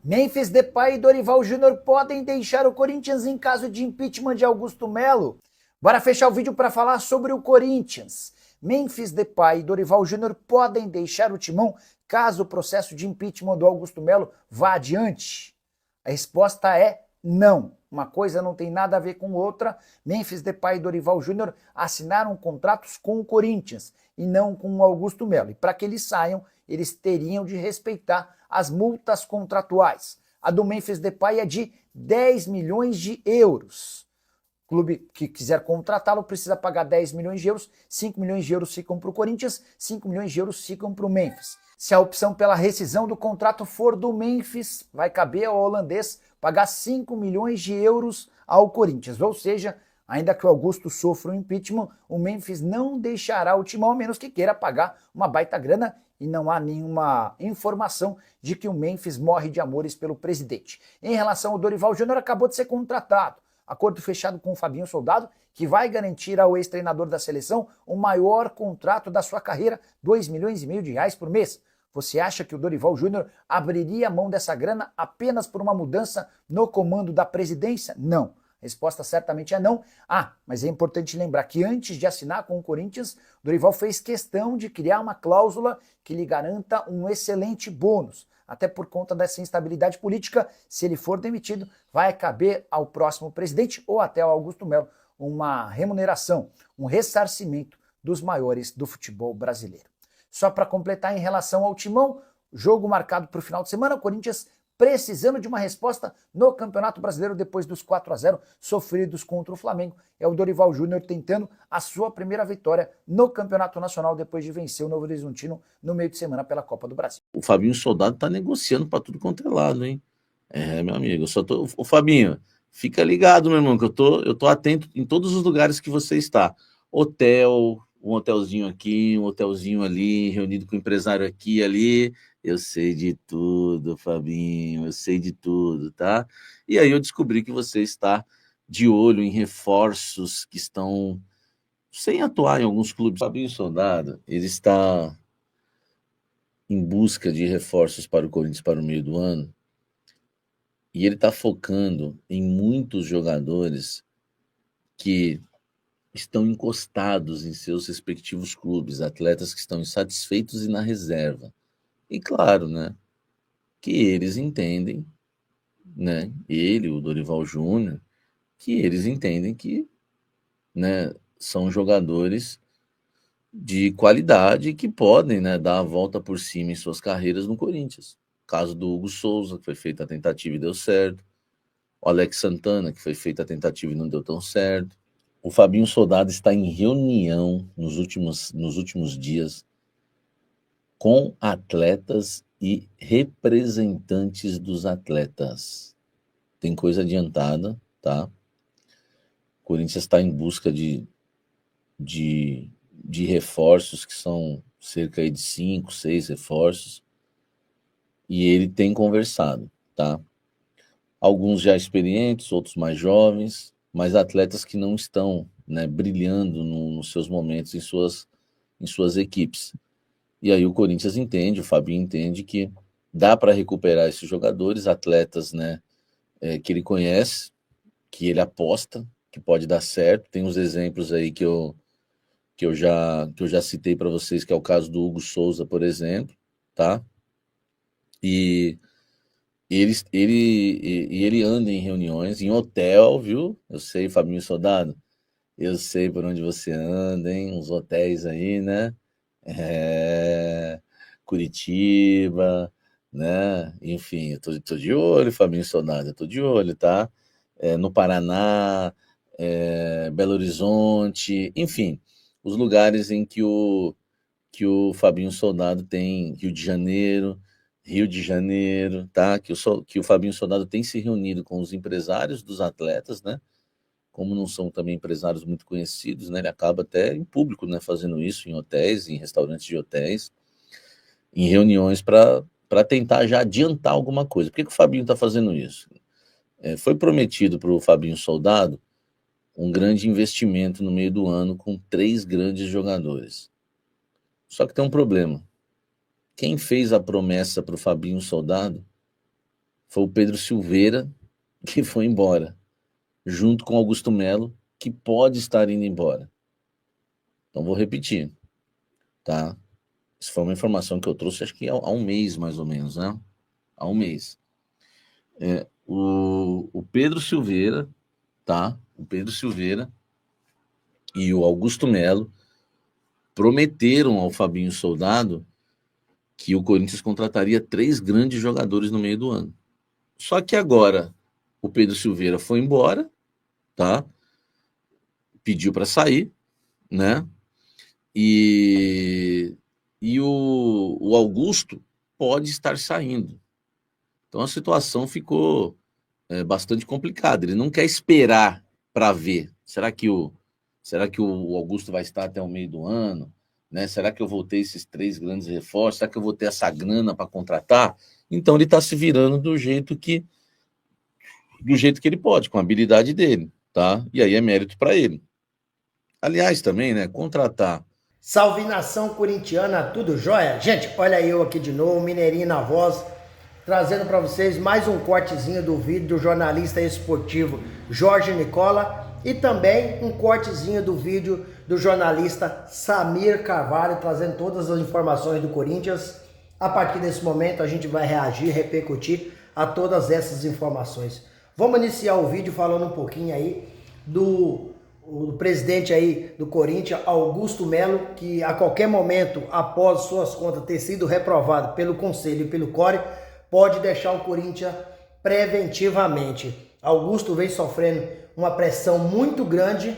Memphis Depay e Dorival Júnior podem deixar o Corinthians em caso de impeachment de Augusto Melo. Bora fechar o vídeo para falar sobre o Corinthians. Memphis Depay e Dorival Júnior podem deixar o timão caso o processo de impeachment do Augusto Melo vá adiante. A resposta é não. Uma coisa não tem nada a ver com outra. Memphis Depay e Dorival Júnior assinaram contratos com o Corinthians e não com o Augusto Melo. E para que eles saiam, eles teriam de respeitar as multas contratuais. A do Memphis Depay é de 10 milhões de euros. O clube que quiser contratá-lo precisa pagar 10 milhões de euros, 5 milhões de euros ficam para o Corinthians, 5 milhões de euros ficam para o Memphis. Se a opção pela rescisão do contrato for do Memphis, vai caber ao holandês pagar 5 milhões de euros ao Corinthians. Ou seja, ainda que o Augusto sofra um impeachment, o Memphis não deixará o timão, a menos que queira pagar uma baita grana, e não há nenhuma informação de que o Memphis morre de amores pelo presidente. Em relação ao Dorival Júnior, acabou de ser contratado. Acordo fechado com o Fabinho Soldado, que vai garantir ao ex-treinador da seleção o maior contrato da sua carreira, 2,5 milhões de reais por mês. Você acha que o Dorival Júnior abriria mão dessa grana apenas por uma mudança no comando da presidência? Não. A resposta certamente é não. Mas é importante lembrar que antes de assinar com o Corinthians, Dorival fez questão de criar uma cláusula que lhe garanta um excelente bônus. Até por conta dessa instabilidade política, se ele for demitido, vai caber ao próximo presidente ou até ao Augusto Melo uma remuneração, um ressarcimento dos maiores do futebol brasileiro. Só para completar em relação ao timão, jogo marcado para o final de semana, o Corinthians precisando de uma resposta no Campeonato Brasileiro depois dos 4-0 sofridos contra o Flamengo. É o Dorival Júnior tentando a sua primeira vitória no Campeonato Nacional depois de vencer o Novo Horizontino no meio de semana pela Copa do Brasil. O Fabinho Soldado tá negociando para tudo quanto é lado, hein? Meu amigo, o Fabinho, fica ligado, meu irmão, que eu tô atento em todos os lugares que você está. Hotel, um hotelzinho aqui, um hotelzinho ali, reunido com o empresário aqui e ali. Eu sei de tudo, Fabinho, eu sei de tudo, tá? E aí eu descobri que você está de olho em reforços que estão sem atuar em alguns clubes. Fabinho Soldado, ele está em busca de reforços para o Corinthians para o meio do ano, e ele está focando em muitos jogadores que estão encostados em seus respectivos clubes, atletas que estão insatisfeitos e na reserva. E claro, né, que eles entendem, né, ele, o Dorival Júnior, que eles entendem que, né, são jogadores de qualidade que podem, né, dar a volta por cima em suas carreiras no Corinthians. Caso do Hugo Souza, que foi feita a tentativa e deu certo. O Alex Santana, que foi feita a tentativa e não deu tão certo. O Fabinho Soldado está em reunião nos últimos dias com atletas e representantes dos atletas. Tem coisa adiantada, tá? O Corinthians está em busca de reforços, que são cerca de 5, 6 reforços, e ele tem conversado, tá? Alguns já experientes, outros mais jovens, mas atletas que não estão, né, brilhando nos seus momentos em suas equipes. E aí o Corinthians entende, o Fabinho entende que dá para recuperar esses jogadores, atletas, né, que ele conhece, que ele aposta, que pode dar certo. Tem uns exemplos aí que eu já citei para vocês, que é o caso do Hugo Souza, por exemplo, tá? E ele anda em reuniões, em hotel, viu? Eu sei, Fabinho Soldado, eu sei por onde você anda, hein? Uns hotéis aí, né? Curitiba, né? Enfim, eu tô de olho, Fabinho Soldado, eu tô de olho, tá? No Paraná, Belo Horizonte, enfim, os lugares em que o Fabinho Soldado tem, Rio de Janeiro, tá? Que o Fabinho Soldado tem se reunido com os empresários dos atletas, né? Como não são também empresários muito conhecidos, né? Ele acaba até em público, né? Fazendo isso em hotéis, em restaurantes de hotéis, em reuniões para tentar já adiantar alguma coisa. Por que o Fabinho está fazendo isso? Foi prometido para o Fabinho Soldado um grande investimento no meio do ano com 3 grandes jogadores. Só que tem um problema. Quem fez a promessa para o Fabinho Soldado foi o Pedro Silveira que foi embora, junto com Augusto Melo, que pode estar indo embora. Então vou repetir, tá? Isso foi uma informação que eu trouxe, acho que há um mês mais ou menos, né? Há um mês. O Pedro Silveira, tá? O Pedro Silveira e o Augusto Melo prometeram ao Fabinho Soldado que o Corinthians contrataria 3 grandes jogadores no meio do ano. Só que agora o Pedro Silveira foi embora, tá? Pediu para sair, né? E o Augusto pode estar saindo. Então a situação ficou bastante complicada. Ele não quer esperar para ver. Será que o Augusto vai estar até o meio do ano? Né? Será que eu vou ter esses 3 grandes reforços? Será que eu vou ter essa grana para contratar? Então ele está se virando do jeito que ele pode, com a habilidade dele, tá? E aí é mérito para ele. Aliás, também, né? Contratar. Salve nação corintiana, tudo jóia? Gente, olha eu aqui de novo, Mineirinho na voz, trazendo para vocês mais um cortezinho do vídeo do jornalista esportivo Jorge Nicola e também um cortezinho do vídeo do jornalista Samir Carvalho, trazendo todas as informações do Corinthians. A partir desse momento a gente vai reagir, repercutir a todas essas informações. Vamos iniciar o vídeo falando um pouquinho aí do presidente aí do Corinthians, Augusto Melo, que a qualquer momento, após suas contas ter sido reprovado pelo Conselho e pelo CORE, pode deixar o Corinthians preventivamente. Augusto vem sofrendo uma pressão muito grande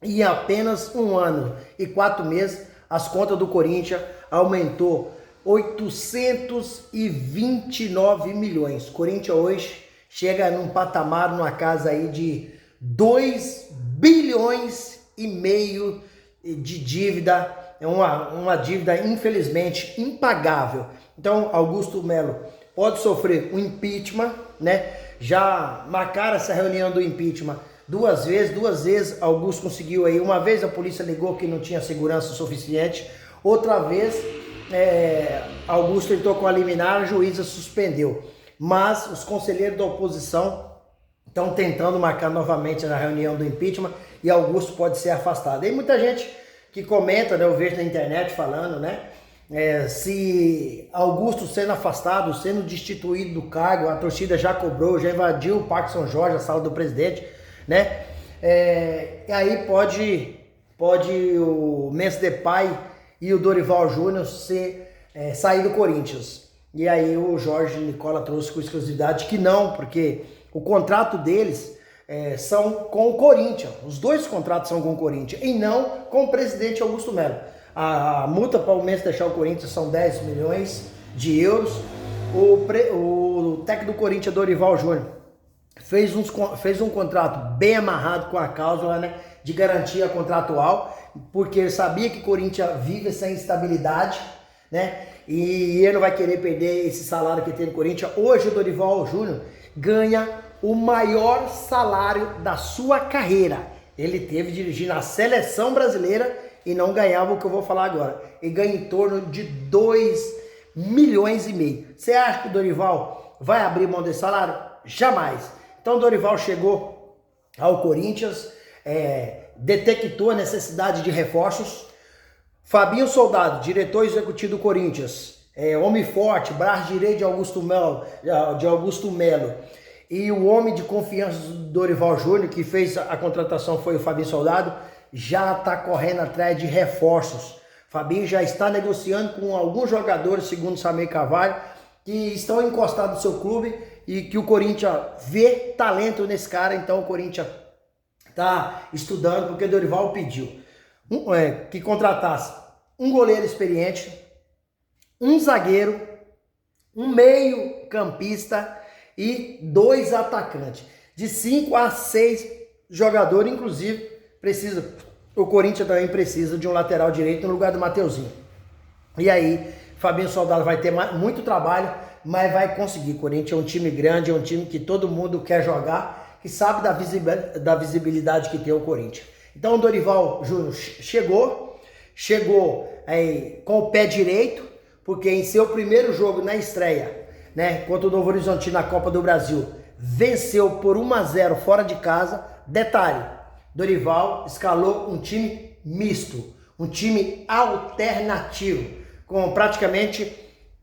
e em apenas 1 ano e 4 meses, as contas do Corinthians aumentou 829 milhões. Corinthians hoje chega num patamar, numa casa aí de 2 bilhões e meio de dívida, é uma dívida infelizmente impagável. Então Augusto Melo pode sofrer um impeachment, né? Já marcaram essa reunião do impeachment duas vezes Augusto conseguiu aí, uma vez a polícia ligou que não tinha segurança suficiente, outra vez Augusto entrou com a liminar, a juíza suspendeu, mas os conselheiros da oposição estão tentando marcar novamente a reunião do impeachment e Augusto pode ser afastado. E muita gente que comenta, né, eu vejo na internet falando, né, se Augusto sendo afastado, sendo destituído do cargo, a torcida já cobrou, já invadiu o Parque São Jorge, a sala do presidente, né, e aí pode o Memphis Depay e o Dorival Júnior sair do Corinthians. E aí o Jorge Nicola trouxe com exclusividade que não, porque o contrato deles são com o Corinthians. Os 2 contratos são com o Corinthians e não com o presidente Augusto Melo. A multa para o Memphis deixar o Corinthians são 10 milhões de euros. O técnico do Corinthians, Dorival Júnior, fez um contrato bem amarrado com a cláusula, né, de garantia contratual, porque ele sabia que o Corinthians vive essa instabilidade, né, e ele não vai querer perder esse salário que tem no Corinthians. Hoje o Dorival Júnior ganha o maior salário da sua carreira. Ele teve dirigindo a seleção brasileira e não ganhava o que eu vou falar agora. Ele ganha em torno de 2 milhões e meio. Você acha que o Dorival vai abrir mão desse salário? Jamais. Então o Dorival chegou ao Corinthians, detectou a necessidade de reforços. Fabinho Soldado, diretor executivo do Corinthians, homem forte, braço direito de Augusto Melo, e o homem de confiança do Dorival Júnior, que fez a contratação, foi o Fabinho Soldado, já está correndo atrás de reforços. Fabinho já está negociando com alguns jogadores, segundo Samir Carvalho, que estão encostados no seu clube e que o Corinthians vê talento nesse cara. Então o Corinthians está estudando, porque o Dorival pediu que contratasse um goleiro experiente, um zagueiro, um meio campista e 2 atacantes. De 5 a 6 jogadores, inclusive, o Corinthians também precisa de um lateral direito no lugar do Mateuzinho. E aí, Fabinho Soldado vai ter muito trabalho, mas vai conseguir. O Corinthians é um time grande, é um time que todo mundo quer jogar, que sabe da visibilidade que tem o Corinthians. Então o Dorival Júnior chegou com o pé direito, porque em seu primeiro jogo na estreia né, contra o Novo Horizontino na Copa do Brasil, venceu por 1-0 fora de casa. Detalhe, Dorival escalou um time misto, um time alternativo, com praticamente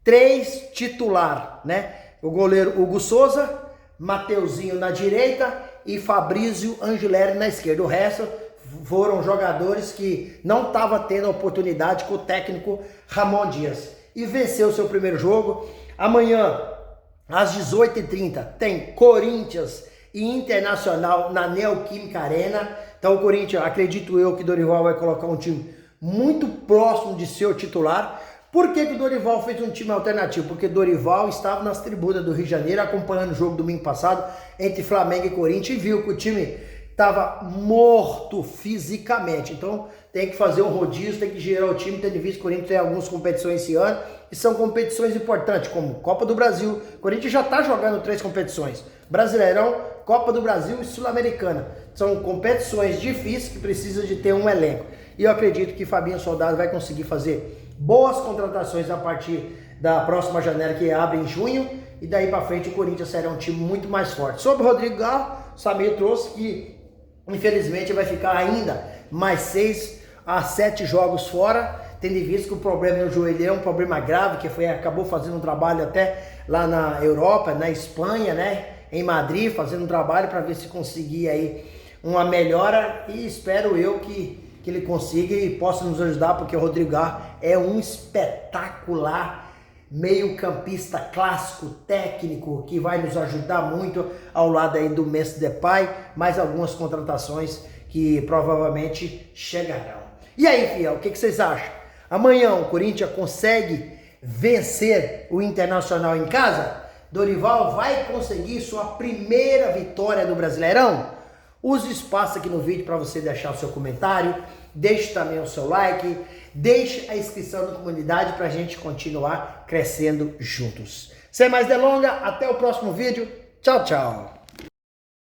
3 titulares, né? O goleiro Hugo Souza, Mateuzinho na direita e Fabrício Angileri na esquerda. O resto foram jogadores que não estavam tendo oportunidade com o técnico Ramon Dias. E venceu seu primeiro jogo. Amanhã, às 18h30, tem Corinthians e Internacional na Neoquímica Arena. Então o Corinthians, acredito eu que Dorival vai colocar um time muito próximo de seu titular. Por que o Dorival fez um time alternativo? Porque Dorival estava nas tribunas do Rio de Janeiro acompanhando o jogo domingo passado entre Flamengo e Corinthians e viu que o time estava morto fisicamente. Então tem que fazer um rodízio, tem que girar o time, tendo visto que o Corinthians tem algumas competições esse ano e são competições importantes, como Copa do Brasil. O Corinthians já está jogando 3 competições: Brasileirão, Copa do Brasil e Sul-Americana. São competições difíceis que precisam de ter um elenco. E eu acredito que Fabinho Soldado vai conseguir fazer boas contratações a partir da próxima janela, que abre em junho, e daí para frente o Corinthians será um time muito mais forte. Sobre o Rodrigo Galo, o Samir trouxe que infelizmente vai ficar ainda mais 6 a 7 jogos fora, tendo em vista que o problema no joelho é um problema grave, que acabou fazendo um trabalho até lá na Europa, na Espanha, né, em Madrid, fazendo um trabalho para ver se conseguia aí uma melhora, e espero eu que ele consiga e possa nos ajudar, porque o Rodrigo Galo é um espetacular meio-campista clássico, técnico, que vai nos ajudar muito ao lado aí do Memphis Depay, mais algumas contratações que provavelmente chegarão. E aí, fiel, o que vocês acham? Amanhã o Corinthians consegue vencer o Internacional em casa? Dorival vai conseguir sua primeira vitória do Brasileirão? Use espaço aqui no vídeo para você deixar o seu comentário, deixe também o seu like, deixe a inscrição na comunidade para a gente continuar crescendo juntos. Sem mais delongas, até o próximo vídeo. Tchau, tchau!